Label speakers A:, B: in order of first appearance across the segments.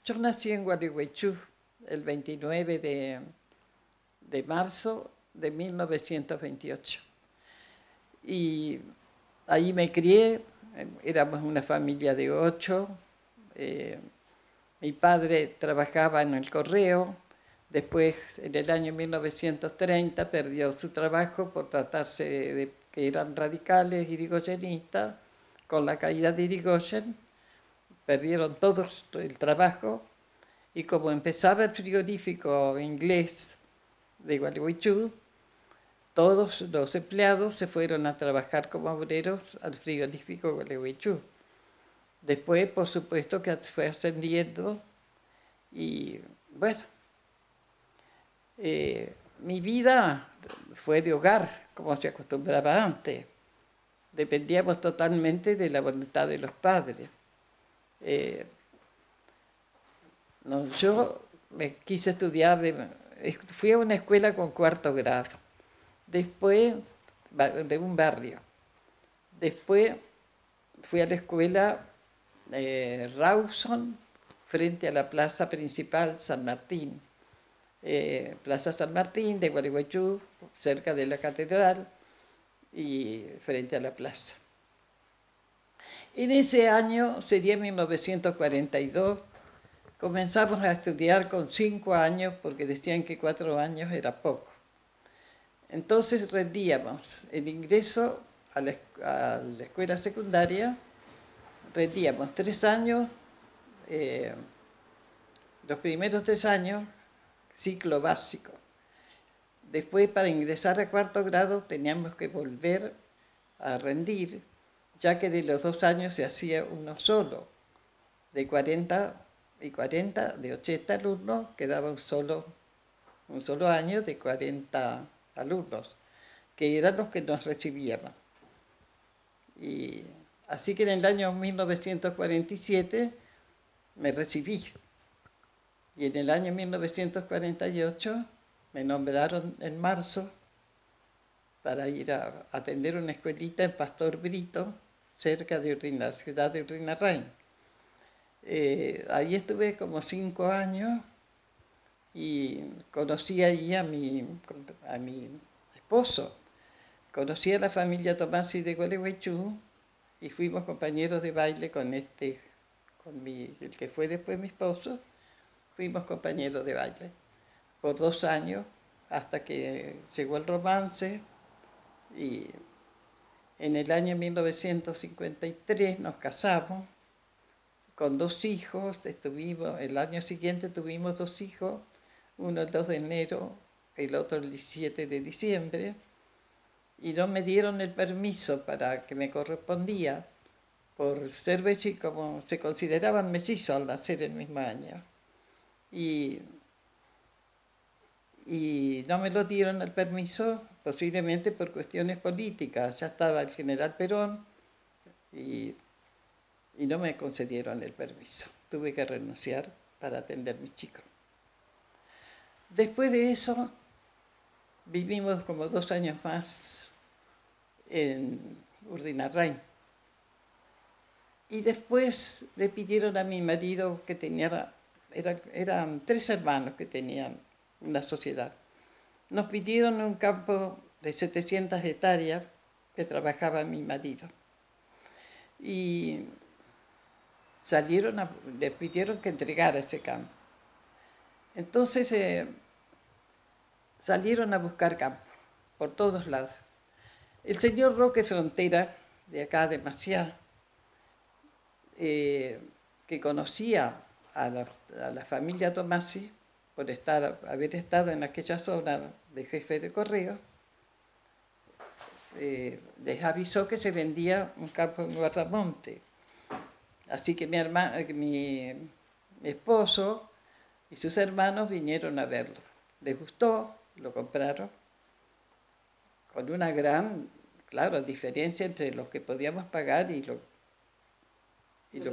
A: Yo nací en Gualeguaychú el 29 de marzo de 1928. Y ahí me crié, éramos una familia de 8. eh, Mi padre trabajaba en el correo, después en el año 1930 perdió su trabajo por tratarse de que eran radicales irigoyenistas. Con la caída de Irigoyen perdieron todos el trabajo y como empezaba el frigorífico inglés de Gualeguaychú, todos los empleados se fueron a trabajar como obreros al frigorífico Gualeguaychú. Después, por supuesto, que fue ascendiendo y, bueno, mi vida fue de hogar, como se acostumbraba antes. Dependíamos totalmente de la voluntad de los padres. Eh, no, yo me quise estudiar, fui a una escuela con 4.º grado, después de un barrio. Después fui a la escuela Rawson, frente a la plaza principal San Martín. Plaza San Martín de Gualeguaychú, cerca de la catedral y frente a la plaza. En ese año, sería 1942, comenzamos a estudiar con 5 años porque decían que 4 años era poco. Entonces rendíamos el ingreso a la escuela secundaria, rendíamos 3 años, los primeros 3 años, ciclo básico. Después, para ingresar a 4.º grado, teníamos que volver a rendir, ya que de los 2 años se hacía uno solo. De 40 y 40, de 80 alumnos, quedaba un solo año de 40 alumnos, que eran los que nos recibíamos. Y así que en el año 1947 me recibí. Y en el año 1948 me nombraron en marzo para ir a atender una escuelita en Pastor Brito, cerca de la ciudad de Urdinarrain. Ahí estuve como 5 años y conocí allí a mi esposo. Conocí a la familia Tomasi de Gualeguaychú y fuimos compañeros de baile con el que fue después mi esposo. Fuimos compañeros de baile por 2 años hasta que llegó el romance y en el año 1953 nos casamos con 2 hijos. El año siguiente tuvimos 2 hijos, uno el 2 de enero, el otro el 17 de diciembre, y no me dieron el permiso para que me correspondía por ser mellizos, como se consideraban mellizos al nacer el mismo año. Y no me lo dieron el permiso, posiblemente por cuestiones políticas. Ya estaba el general Perón y no me concedieron el permiso. Tuve que renunciar para atender a mis chicos. Después de eso, vivimos como 2 años más en Urdinarrain. Y después le pidieron a mi marido que eran 3 hermanos que tenían una sociedad. Nos pidieron un campo de 700 hectáreas que trabajaba mi marido. Y les pidieron que entregara ese campo. Entonces salieron a buscar campo por todos lados. El señor Roque Frontera, de acá de Maciá, que conocía a la familia Tomasi por haber estado en aquella zona de jefe de correo, les avisó que se vendía un campo en Guardamonte. Así que mi esposo y sus hermanos vinieron a verlo. Les gustó, lo compraron, con una gran, claro, diferencia entre lo que podíamos pagar y lo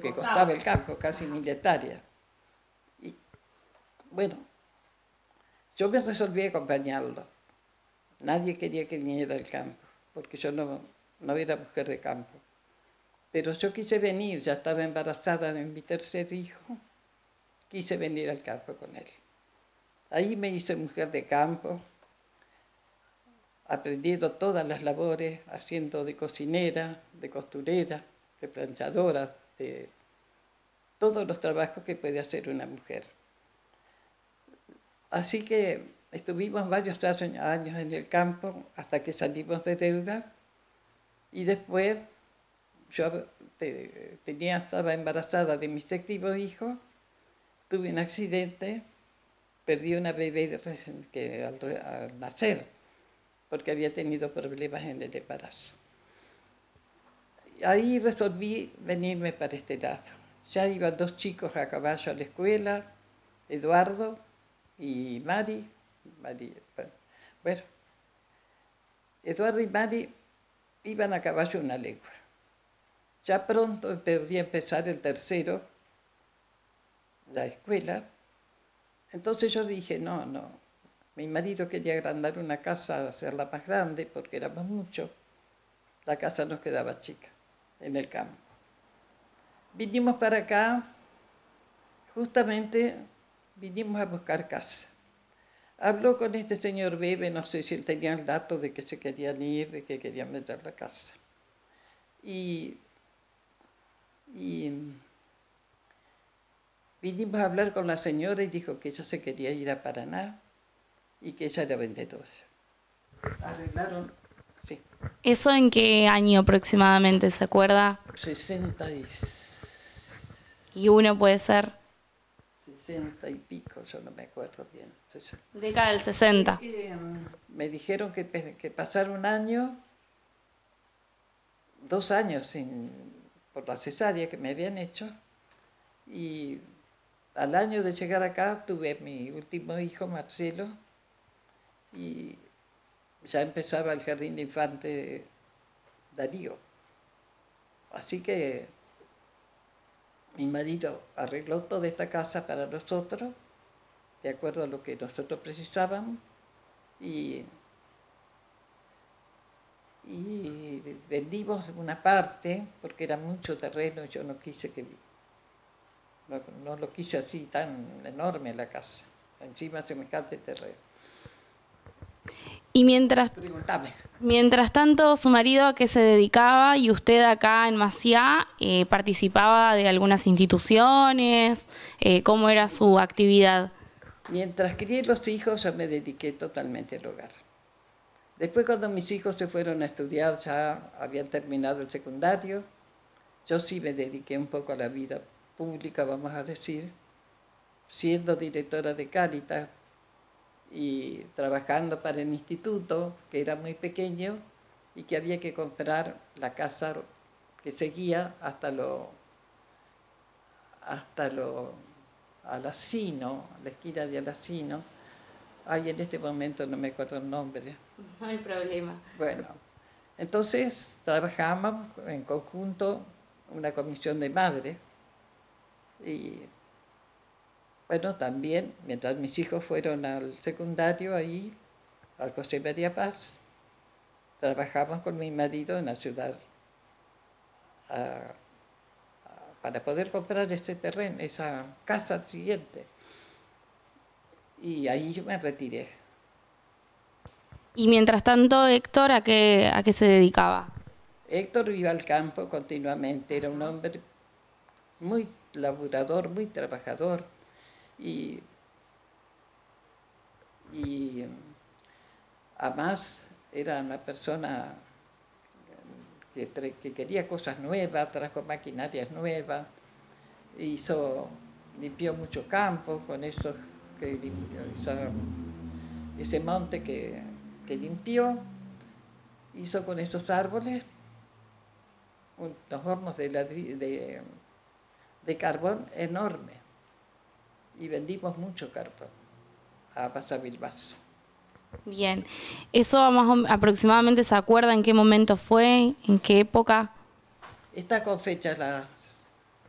A: que costaba el campo, casi 1.000 hectáreas. Y bueno, yo me resolví a acompañarlo. Nadie quería que viniera al campo, porque yo no era mujer de campo. Pero yo quise venir, ya estaba embarazada de mi 3er hijo, quise venir al campo con él. Ahí me hice mujer de campo, aprendiendo todas las labores, haciendo de cocinera, de costurera, de planchadora, de todos los trabajos que puede hacer una mujer. Así que estuvimos varios años en el campo hasta que salimos de deuda y después yo estaba embarazada de mi séptimo hijo, tuve un accidente, perdí una bebé al nacer, porque había tenido problemas en el embarazo. Ahí resolví venirme para este lado. Ya iban 2 chicos a caballo a la escuela, Eduardo y Mari. Bueno, Eduardo y Mari iban a caballo 1 legua. Ya pronto podía empezar el tercero, la escuela. Entonces yo dije, no. Mi marido quería agrandar una casa, hacerla más grande, porque éramos muchos. La casa nos quedaba chica, en el campo. Vinimos para acá, justamente vinimos a buscar casa. Habló con este señor Bebe, no sé si él tenía el dato de que se querían ir, de que querían vender la casa. Y vinimos a hablar con la señora y dijo que ella se quería ir a Paraná y que ella era vendedora. Arreglaron, sí.
B: ¿Eso en qué año aproximadamente, se acuerda?
A: 61
B: puede ser.
A: 60 y pico, yo no me acuerdo bien.
B: Década del 60.
A: Me dijeron que pasara 1 año, 2 años por la cesárea que me habían hecho, y al año de llegar acá tuve mi último hijo, Marcelo, y ya empezaba el jardín de infantes Darío. Así que mi marido arregló toda esta casa para nosotros, de acuerdo a lo que nosotros precisábamos, y vendimos una parte, porque era mucho terreno, yo no quise no lo quise así tan enorme la casa, encima semejante terreno.
B: Y mientras tanto, su marido ¿a qué se dedicaba? Y usted acá en Maciá participaba de algunas instituciones, ¿cómo era su actividad?
A: Mientras crié los hijos, yo me dediqué totalmente al hogar. Después, cuando mis hijos se fueron a estudiar, ya habían terminado el secundario, yo sí me dediqué un poco a la vida pública, vamos a decir, siendo directora de Cáritas y trabajando para el instituto, que era muy pequeño y que había que comprar la casa que seguía hasta Alacino, la esquina de Alacino. Ay, en este momento no me acuerdo el nombre.
B: No hay problema.
A: Bueno, entonces trabajamos en conjunto una comisión de madres y bueno, también mientras mis hijos fueron al secundario ahí, al José María Paz, trabajamos con mi marido en ayudar para poder comprar ese terreno, esa casa siguiente. Y ahí yo me retiré.
B: Y mientras tanto, Héctor, ¿a qué se dedicaba?
A: Héctor iba al campo continuamente, era un hombre muy laburador, muy trabajador y además era una persona que quería cosas nuevas, trajo maquinarias nuevas, limpió mucho campo con eso, ese monte que limpió, hizo con esos árboles unos hornos de carbón enormes y vendimos mucho carbón a Pasabilbaso.
B: Bien, ¿eso aproximadamente se acuerda en qué momento fue, en qué época?
A: Está con fecha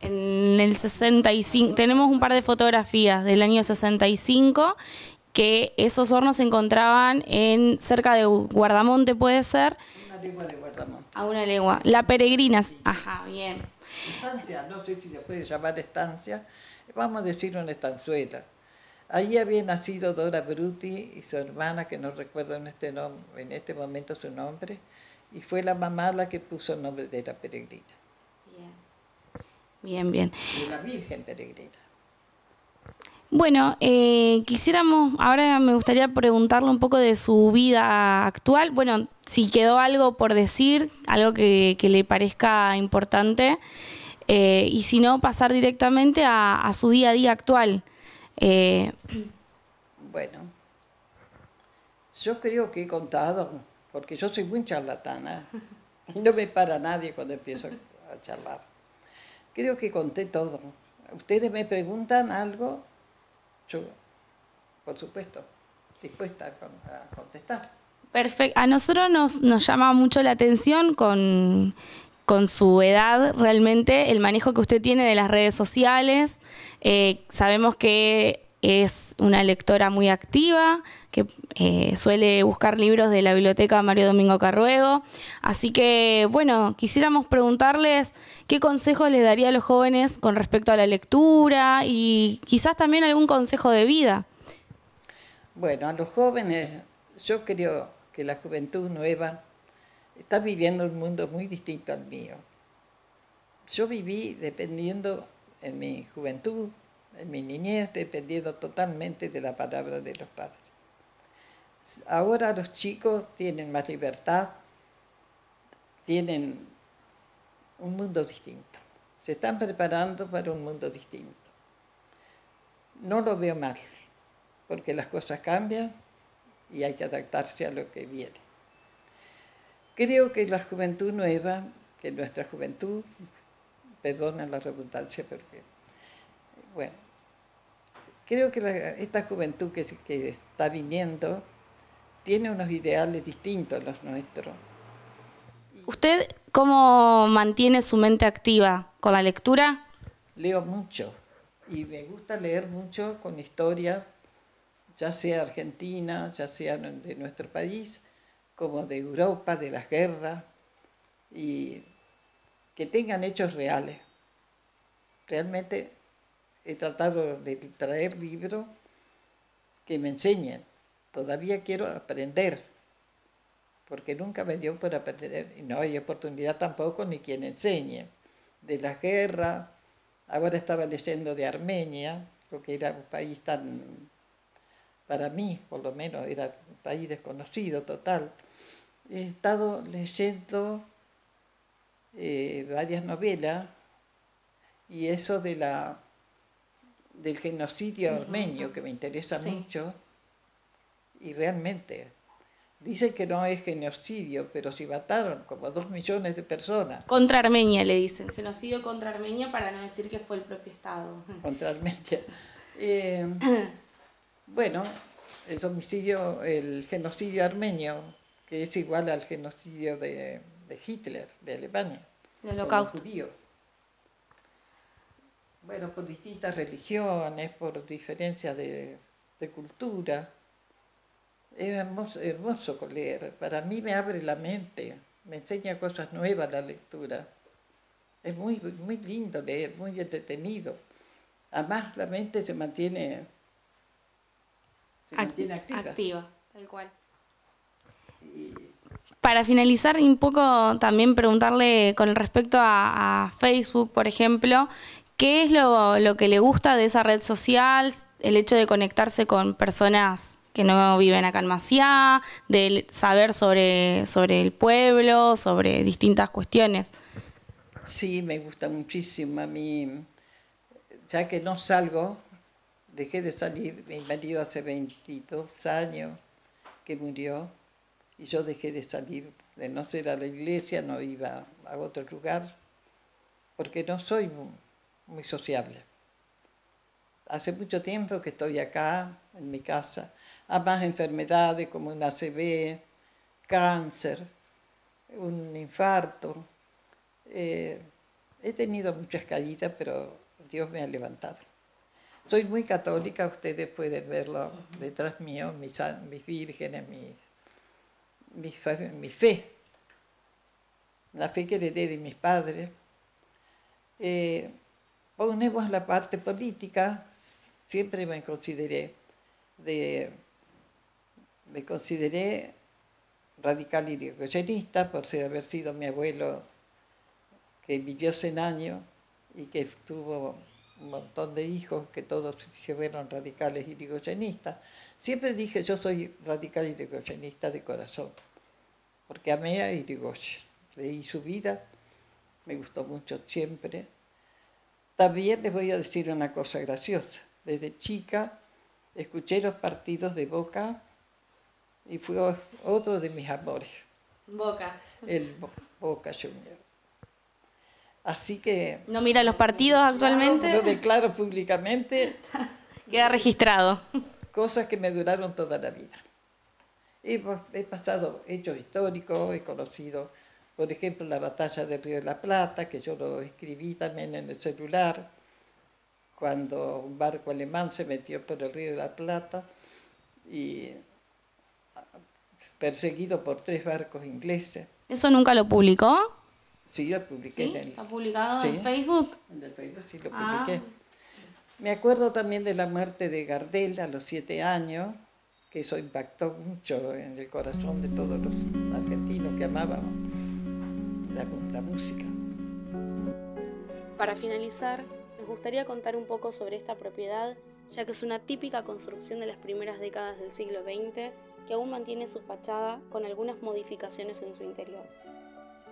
B: En el 65, tenemos un par de fotografías del año 65, que esos hornos se encontraban cerca de Guardamonte, ¿puede ser?
A: Una legua de Guardamonte.
B: A 1 legua. La Peregrina, ajá, bien.
A: Estancia, no sé si se puede llamar estancia, vamos a decir una estanzuela. Allí había nacido Dora Bruti y su hermana, que no recuerdo en este momento su nombre, y fue la mamá la que puso el nombre de la peregrina.
B: Bien, bien.
A: De la Virgen Peregrina.
B: Bueno, ahora me gustaría preguntarle un poco de su vida actual. Bueno, si quedó algo por decir, algo que le parezca importante, y si no, pasar directamente a su día a día actual.
A: Bueno, yo creo que he contado, porque yo soy muy charlatana, y no me para nadie cuando empiezo a charlar. Creo que conté todo. Ustedes me preguntan algo, yo, por supuesto, dispuesta a contestar.
B: Perfecto. A nosotros nos llama mucho la atención con su edad, realmente, el manejo que usted tiene de las redes sociales. Sabemos que es una lectora muy activa, que suele buscar libros de la biblioteca Mario Domingo Carruego. Así que, bueno, quisiéramos preguntarles qué consejos les daría a los jóvenes con respecto a la lectura y quizás también algún consejo de vida.
A: Bueno, a los jóvenes, yo creo que la juventud nueva está viviendo un mundo muy distinto al mío. Yo viví dependiendo en mi juventud, en mi niñez, dependiendo totalmente de la palabra de los padres. Ahora los chicos tienen más libertad, tienen un mundo distinto. Se están preparando para un mundo distinto. No lo veo mal, porque las cosas cambian y hay que adaptarse a lo que viene. Creo que la juventud nueva, que nuestra juventud, perdonen la redundancia, porque, bueno, creo que esta juventud que está viniendo tiene unos ideales distintos a los nuestros.
B: ¿Usted cómo mantiene su mente activa? ¿Con la lectura?
A: Leo mucho y me gusta leer mucho con historia, ya sea argentina, ya sea de nuestro país, como de Europa, de las guerras, y que tengan hechos reales. Realmente he tratado de traer libros que me enseñen. Todavía quiero aprender, porque nunca me dio por aprender, y no hay oportunidad tampoco ni quien enseñe. De la guerra, ahora estaba leyendo de Armenia, lo que era un país tan, para mí por lo menos, era un país desconocido total. He estado leyendo varias novelas, y eso del genocidio armenio, que me interesa mucho, y realmente dicen que no es genocidio, pero sí mataron como 2 millones de personas.
B: Contra Armenia le dicen, genocidio contra Armenia, para no decir que fue el propio Estado.
A: Contra Armenia. Bueno, el genocidio armenio, que es igual al genocidio de Hitler, de Alemania.
B: El Holocausto.
A: Judío. Bueno, por distintas religiones, por diferencias de cultura. Es hermoso leer. Para mí me abre la mente, me enseña cosas nuevas la lectura. Es muy, muy lindo leer, muy entretenido. Además, la mente se mantiene activa.
B: Activa, tal cual. Para finalizar, un poco también preguntarle con respecto a Facebook, por ejemplo, ¿qué es lo que le gusta de esa red social? El hecho de conectarse con personas que no viven acá en Maciá, de saber sobre el pueblo, sobre distintas cuestiones.
A: Sí, me gusta muchísimo. A mí, ya que no salgo, dejé de salir. Mi marido hace 22 años que murió, y yo dejé de salir, de no ser a la iglesia, no iba a otro lugar, porque no soy muy sociable. Hace mucho tiempo que estoy acá, en mi casa. Además, enfermedades como un ACV, cáncer, un infarto. He tenido muchas caídas, pero Dios me ha levantado. Soy muy católica, ustedes pueden verlo detrás mío, mis vírgenes, mi fe, la fe que heredé de mis padres. ponemos la parte política, siempre me consideré radical y irigoyenista, por haber sido mi abuelo que vivió 100 años y que tuvo un montón de hijos que todos se fueron radicales irigoyenistas. Siempre dije, yo soy radical irigoyenista de corazón, porque amé a Irigoyen, leí su vida, me gustó mucho siempre. También les voy a decir una cosa graciosa. Desde chica escuché los partidos de Boca y fue otro de mis amores.
B: Boca.
A: El Boca Juniors. Así que...
B: ¿No mira los partidos actualmente?
A: Lo declaro públicamente.
B: Queda registrado.
A: Cosas que me duraron toda la vida. He pasado hechos históricos, he conocido, por ejemplo, la batalla del Río de la Plata, que yo lo escribí también en el celular, cuando un barco alemán se metió por el Río de la Plata y perseguido por 3 barcos ingleses.
B: ¿Eso nunca lo publicó?
A: Sí, lo publiqué.
B: ¿Sí? ¿Está publicado en Facebook?
A: En el Facebook sí lo publiqué. Me acuerdo también de la muerte de Gardel a los 7 años, que eso impactó mucho en el corazón de todos los argentinos que amábamos la música.
C: Para finalizar, nos gustaría contar un poco sobre esta propiedad, ya que es una típica construcción de las primeras décadas del siglo XX que aún mantiene su fachada con algunas modificaciones en su interior.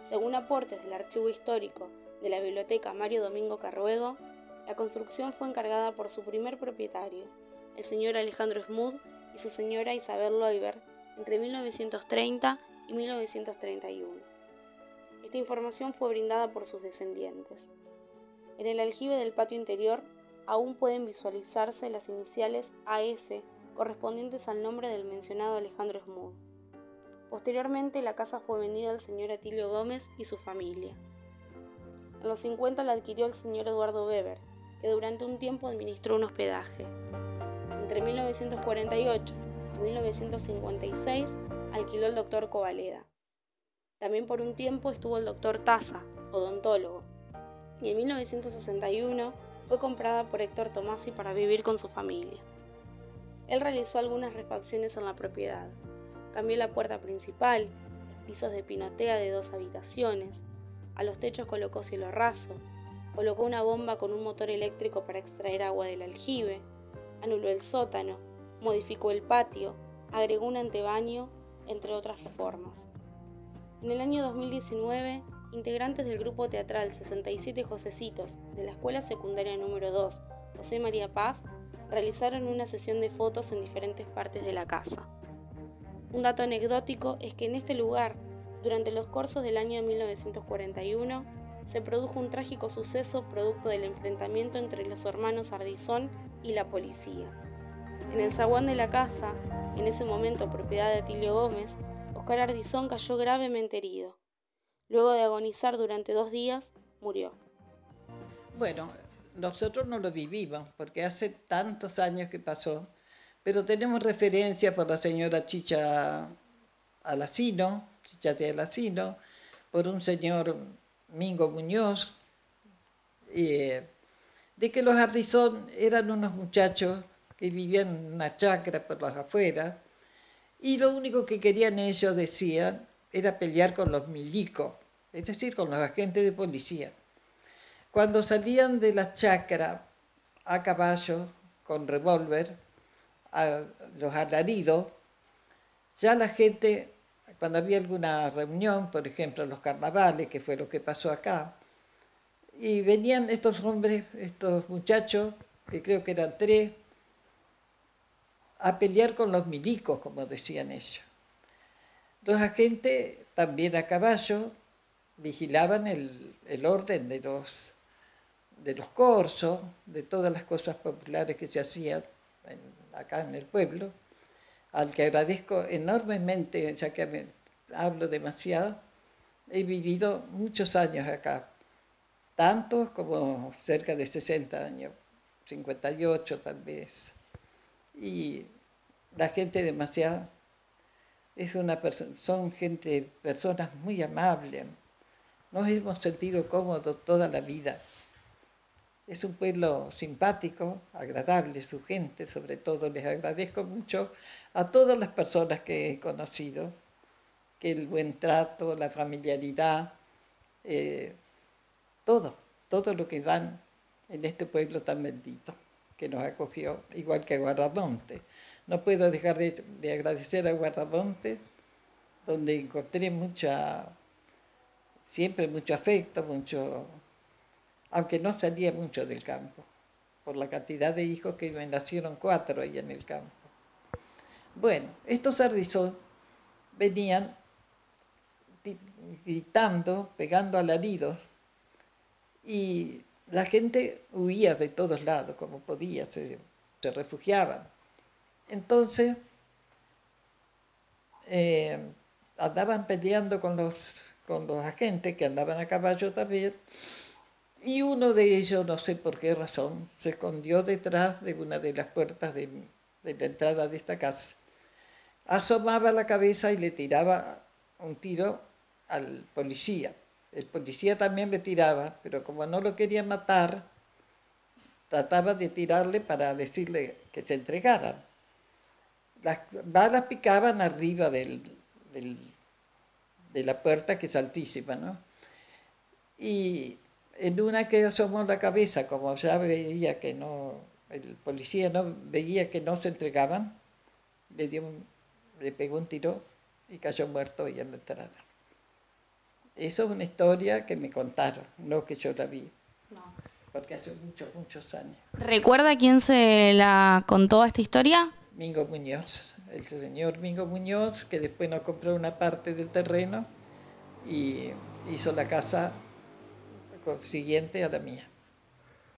C: Según aportes del Archivo Histórico de la Biblioteca Mario Domingo Carruego, la construcción fue encargada por su primer propietario, el señor Alejandro Smoot, y su señora Isabel Loiber, entre 1930 y 1931. Esta información fue brindada por sus descendientes. En el aljibe del patio interior aún pueden visualizarse las iniciales AS correspondientes al nombre del mencionado Alejandro Smoot. Posteriormente, la casa fue vendida al señor Atilio Gómez y su familia. En los 50 la adquirió el señor Eduardo Weber, que durante un tiempo administró un hospedaje. Entre 1948 y 1956 alquiló el doctor Covaleda. También por un tiempo estuvo el doctor Taza, odontólogo, y en 1961 fue comprada por Héctor Tomasi para vivir con su familia. Él realizó algunas refacciones en la propiedad. Cambió la puerta principal, los pisos de pinotea de 2 habitaciones, a los techos colocó cielo raso, colocó una bomba con un motor eléctrico para extraer agua del aljibe, anuló el sótano, modificó el patio, agregó un antebaño, entre otras reformas. En el año 2019, integrantes del grupo teatral 67 Josecitos de la Escuela Secundaria número 2, José María Paz, realizaron una sesión de fotos en diferentes partes de la casa. Un dato anecdótico es que en este lugar, durante los corsos del año 1941, se produjo un trágico suceso producto del enfrentamiento entre los hermanos Ardizón y la policía. En el zaguán de la casa, en ese momento propiedad de Atilio Gómez, Oscar Ardizón cayó gravemente herido. Luego de agonizar durante 2 días, murió.
A: Bueno, nosotros no lo vivimos porque hace tantos años que pasó, pero tenemos referencia por la señora Chicha de Alacino, por un señor Mingo Muñoz, de que los Ardizón eran unos muchachos que vivían en una chacra por las afueras, y lo único que querían ellos, decían, era pelear con los milicos, es decir, con los agentes de policía. Cuando salían de la chacra a caballo, con revólver, a los alaridos, ya la gente, cuando había alguna reunión, por ejemplo, los carnavales, que fue lo que pasó acá, y venían estos hombres, estos muchachos, que creo que eran 3, a pelear con los milicos, como decían ellos. Los agentes, también a caballo, vigilaban el orden de los corsos, de todas las cosas populares que se hacían acá en el pueblo, al que agradezco enormemente, ya que hablo demasiado. He vivido muchos años acá, tantos como cerca de 60 años, 58 tal vez. Y la gente demasiado son personas muy amables. Nos hemos sentido cómodos toda la vida. Es un pueblo simpático, agradable, su gente, sobre todo. Les agradezco mucho a todas las personas que he conocido, que el buen trato, la familiaridad, todo lo que dan en este pueblo tan bendito que nos acogió, igual que a Guardamonte. No puedo dejar de agradecer a Guardamonte, donde encontré siempre mucho afecto, aunque no salía mucho del campo, por la cantidad de hijos que me nacieron 4 ahí en el campo. Bueno, estos ardizos venían gritando, pegando alaridos, y la gente huía de todos lados, como podía, se refugiaban. Entonces, andaban peleando con los agentes que andaban a caballo también, y uno de ellos, no sé por qué razón, se escondió detrás de una de las puertas de la entrada de esta casa. Asomaba la cabeza y le tiraba un tiro al policía. El policía también le tiraba, pero como no lo quería matar, trataba de tirarle para decirle que se entregaran. Las balas picaban arriba de la puerta, que es altísima, ¿no? Y en una que asomó la cabeza, como ya veía que no, el policía no veía que no se entregaban, le pegó un tiro y cayó muerto ahí en la entrada. Eso es una historia que me contaron, no que yo la vi, no, porque hace muchos años.
B: ¿Recuerda quién se la contó esta historia?
A: Mingo Muñoz, el señor Mingo Muñoz, que después nos compró una parte del terreno y hizo la casa siguiente a la mía.